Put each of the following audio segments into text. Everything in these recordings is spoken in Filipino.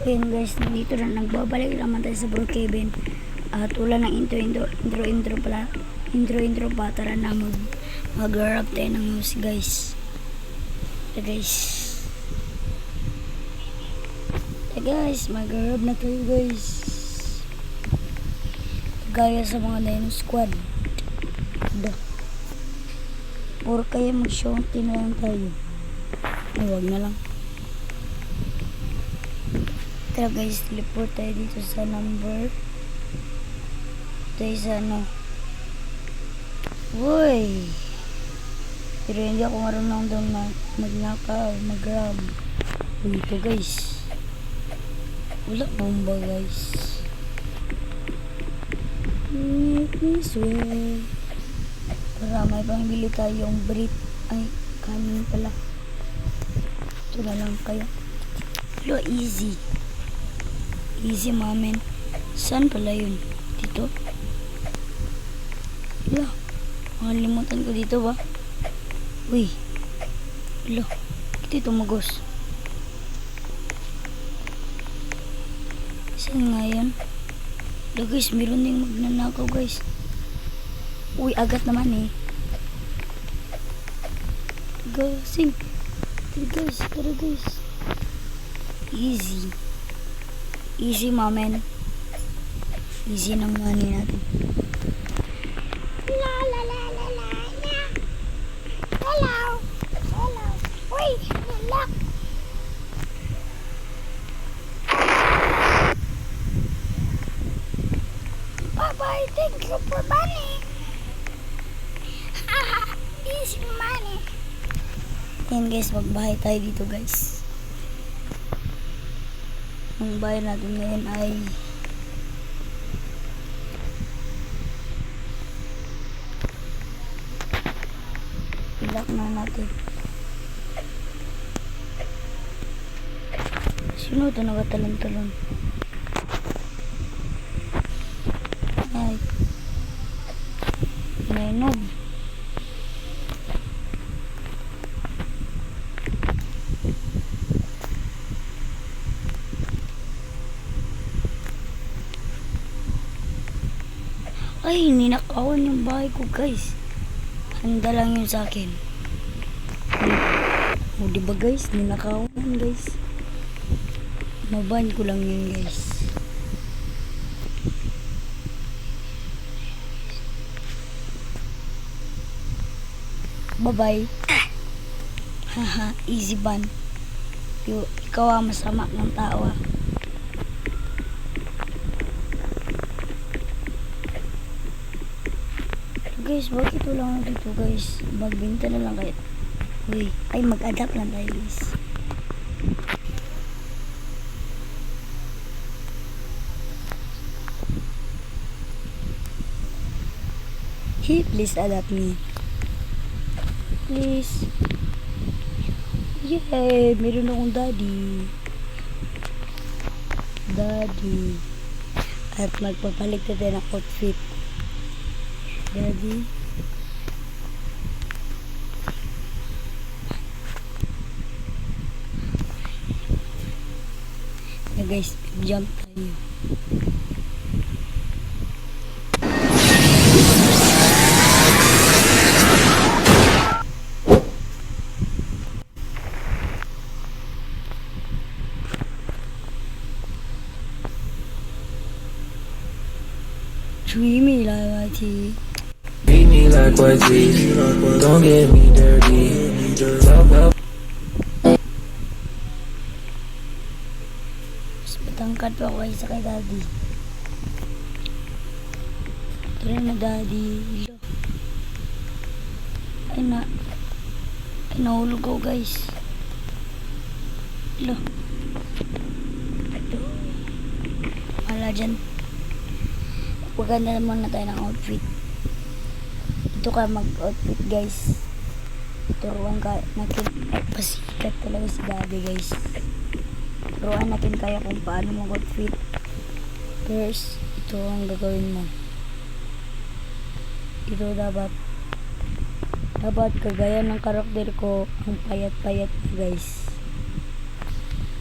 Ayan guys, nandito na nagbabalik naman tayo sa Brookhaven. At wala ng intro pala. Intro pa. Tara na mag-rap tayo ng music guys. Mag-rap na tayo guys. Gaya sa mga Dino Squad. Or kaya mag-shouting na lang tayo. Ay, wag na lang. Tara guys, teleport tayo dito sa number. Tayo sa ano. Uy! Pero hindi ako marunong doon magnakaw, mag-grab. Ito guys. Wala bomba guys. Make me swear. Para may pangbili tayong Brit. Ay, kanin pala. Ito na lang kayo. Hello, easy. Easy mamen. Saan pala yun? Dito? Hello. Makalimutan ko dito ba? Uy. Hello. Dito tumagos. Saan nga yan? Hello guys, meron ding magnanakaw guys. Uy, agat naman eh. Gasing. Tara guys. Easy. Easy mamen. Easy ng money natin. La. Hello. Uy, look. Bye-bye. Thank you for money. Easy money. Yan guys, magbahay tayo dito guys. Ang bahay natin ngayon ay ilak na natin. Sino ito nagatalon-talon? Ay nainog. Ay, ninakawan yung bahay ko guys. Handa lang yun sa akin. O diba guys, ninakawan guys. Maban ko lang yun guys. Bye bye. Haha, easy ban. Ikaw ang masama ng tao ah. Guys, bakit wala na dito guys? Magbenta na lang kayo. Uy, ay mag-adapt lang tayo guys. Hey, please adapt me. Please. Yay, meron akong daddy. At magpapalit na tayo ng outfit. Daddy. Yeah guys, jump tayo. Dreamy like tea. Beat me like what don't get me dirty. Mas matangkad pa ako sa kay daddy. Tara na daddy. Ay nahulog ko guys. Wala dyan. Paganda naman na tayo ng outfit. Ito ka mag-outfit guys. Turuan ka natin. Pasikat talaga si daddy guys. Turuan natin kaya kung paano mag-outfit. First, ito ang gagawin mo. Ito dapat kagaya ng karakter ko, ang payat-payat guys.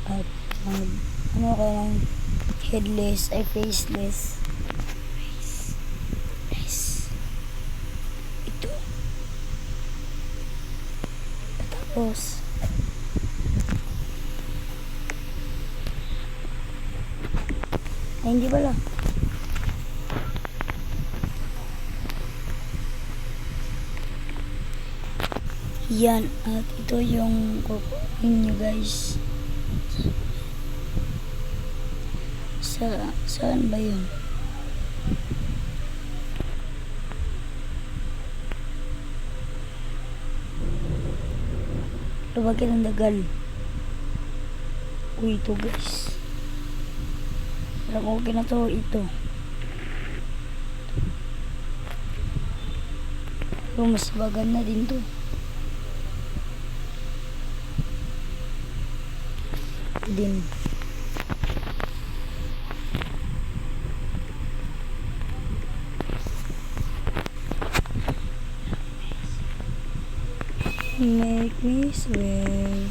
At ano kaya ng headless ay faceless. Ito. Tapos ay hindi pala. Yan, at ito yung kukunin nyo guys. Saan ba yun? Bakit ang dagal? Uy, ito guys. Parang okay na to, ito. Pero mas bagan na din to. Din. Make me swear,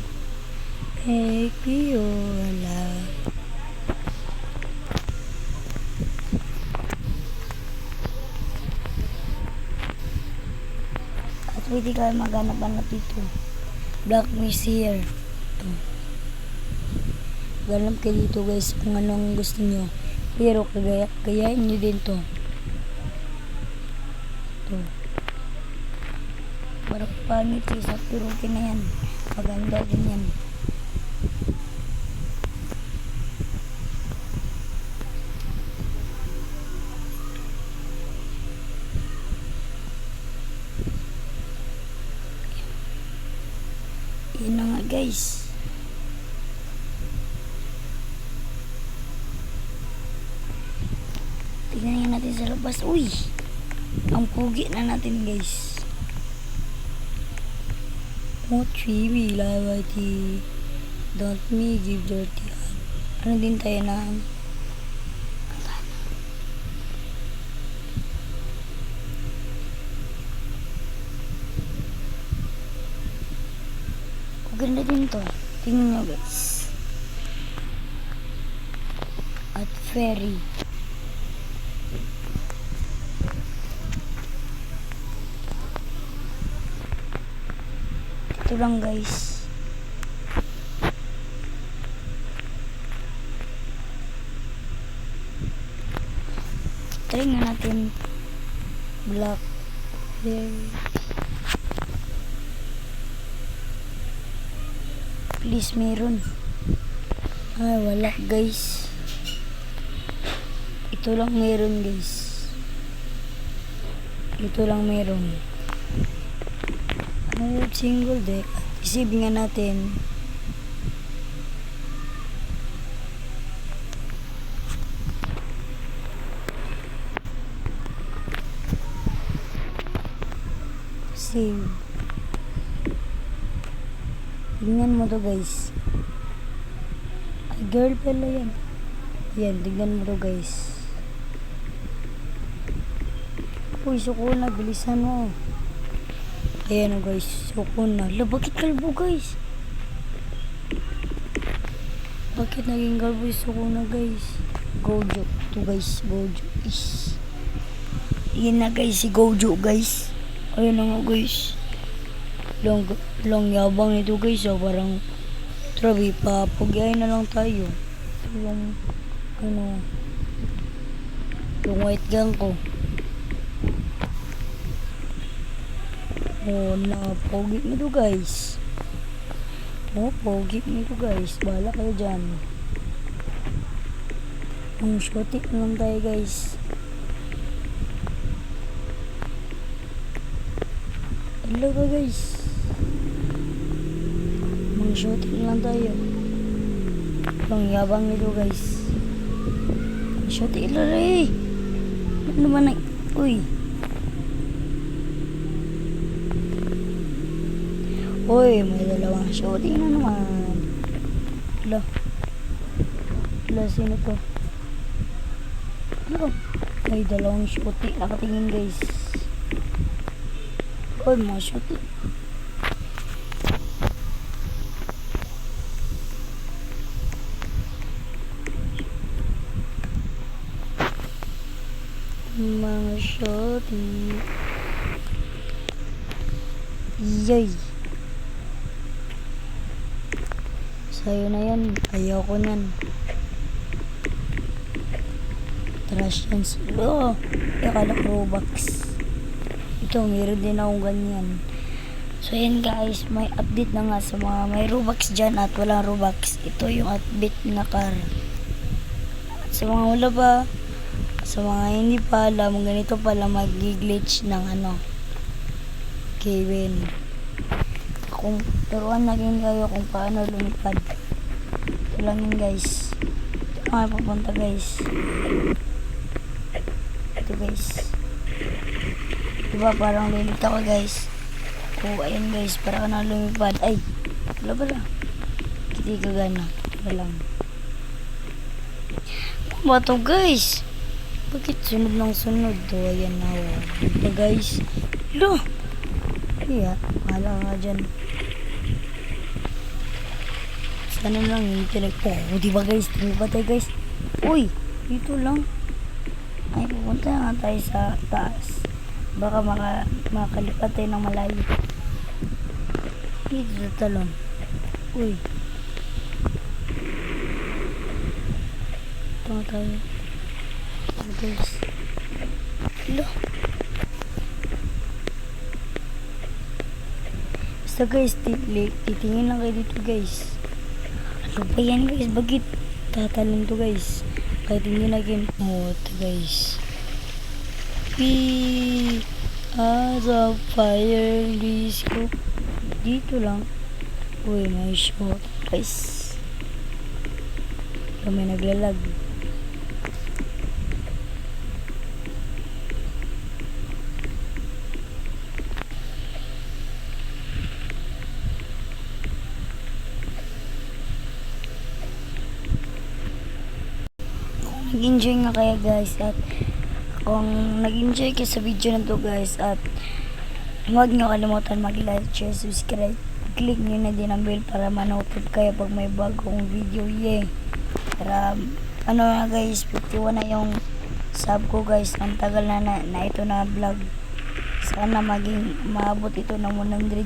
make me your love. At pwede kayo maghanap-hanap dito. Black Messiah. Ito. Ganap kayo dito guys kung anong gusto nyo. Pero kagayain nyo din to. Ito. Parang pangit isa pero okay na yan. Maganda din yan. Yun na nga guys. Tingnan natin sa labas. Uy! Ang pugi na natin guys. Don't we lie don't me give dirty hand. Ano din tayo na ganda din to. Tingnan nyo guys. At ferry. Ito lang guys. Try nga natin black hair. Please meron. Ay wala guys. Ito lang meron guys. Ito lang meron. Single deck. Isip nga natin. Save. Tingnan mo to guys. Ay, girl pala yan. Yan, tingnan mo to guys. Uy, suko na. Bilisan mo. Ayan o guys, suko na. La, bakit kalbo guys? Bakit naging kalbo yung suko na guys? Gojo. Ito guys, Gojo. Is. Yan na guys, si Gojo guys. Ayan na nga guys. Lang yabang nito guys. Parang trabi pa. Pag-iay na lang tayo. Ito yung ano. Yung white gang ko. Oh, pogi nito guys. Oh, pogi nito guys. Bahala kayo dyan. Ang shorty lang tayo guys. Hello ka guys. Ang shorty lang tayo. Ang yabang nito guys. Ang shorty lang eh. Ano ba na? Uy. Uy, may dalawang shooting na naman. Hala, sino to? Ano? May dalawang shooting. Nakatingin guys. Uy, mga shooting. mga shorty. Yay! Sa'yo na yan. Ayoko nyan. Trash yan sila. Akala ko Robux. Ito, meron din akong ganyan. So yan guys, may update na nga sa mga may Robux dyan at walang Robux. Ito yung update na car. At sa mga wala pa, sa mga hindi pa alam, ganito pala mag-glitch ng Kevin. Kung turuan na rin kayo kung paano lumipad. Ito lang yun guys. Ito nga pupunta guys. Ito guys. Diba parang lilit ako guys. Oh, ayun guys, para ka na lumipad. Ay, wala pala. Hindi ka gana. Wala lang. Ano ba ito guys? Bakit sunod ng sunod? O, ayan na. Diba guys? Lo! Iya, mahala nga dyan. Sana lang yung tinag... Oh, diba guys? Diba tayo guys? Uy, dito lang. Ay, pupunta nga tayo sa taas. Baka makalipat tayo ng malayo. Dito sa talon. Uy. Ito nga tayo. Ito guys. Hello. Basta guys, titingin lang kayo dito guys. Ano ba yan guys? Bakit tatalon to guys? Kahit hindi na game. Oh, ito guys. As a fire disco. Dito lang. Uy, may shot guys. Kami naglalag. Nag-enjoy nga kaya guys, at kung nag-enjoy kayo sa video na to guys, at huwag nyo kalimutan mag-like, share, subscribe, click nyo na din ang bell para manotify kayo pag may bagong video. Yeah, para nga guys, 51 na yung sub ko guys. Ang tagal na ito na vlog. Sana maging maabot ito ng 100.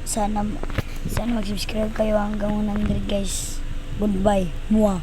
Sana mag-subscribe kayo hanggang 100 guys. Goodbye. Mwah.